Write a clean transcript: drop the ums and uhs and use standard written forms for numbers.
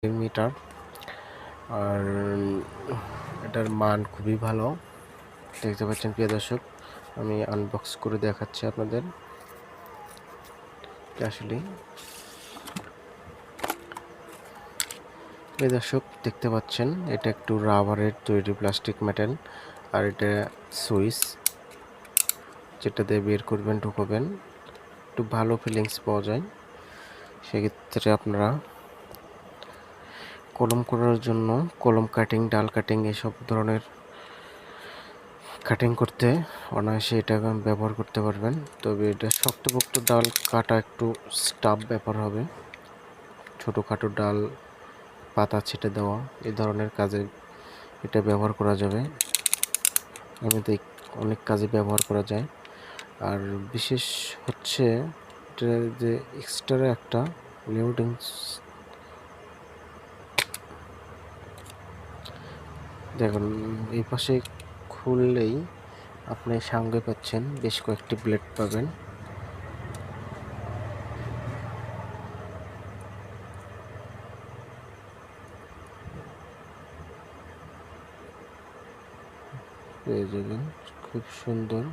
Metre, আর এটার মান খুবই ভালো। দেখতে পাচ্ছেন প্রিয় দর্শক, আমি আনবক্স করে দেখাচ্ছি আপনাদের। আসলে প্রিয় দর্শক দেখতে পাচ্ছেন, এটা একটু রাবারের তৈরি প্লাস্টিক মেটেল, আর এটা সুইচ, যেটা দিয়ে বের করবেন ঢুকবেন, একটু ভালো ফিলিংস পাওয়া যায়। সেক্ষেত্রে আপনারা কলম করার জন্য কলম কাটিং, ডাল কাটিং এসব ধরনের কাটিং করতে অনায়াসে এটা ব্যবহার করতে পারবেন। তবে এটা শক্তপোক্ত ডাল কাটা একটু টাফ ব্যাপার হবে। ছোটোখাটো ডাল পাতা ছেটে দেওয়া এই ধরনের কাজে এটা ব্যবহার করা যাবে। এমনিতে অনেক কাজে ব্যবহার করা যায়। আর বিশেষ হচ্ছে এটা যে এক্সট্রা একটা লোডিং, দেখুন এই পাশে খুললেই আপনি সঙ্গে পাচ্ছেন বেশ কয়েকটি ব্লেড পাবেন। পেয়ে যাবেন, খুব সুন্দর।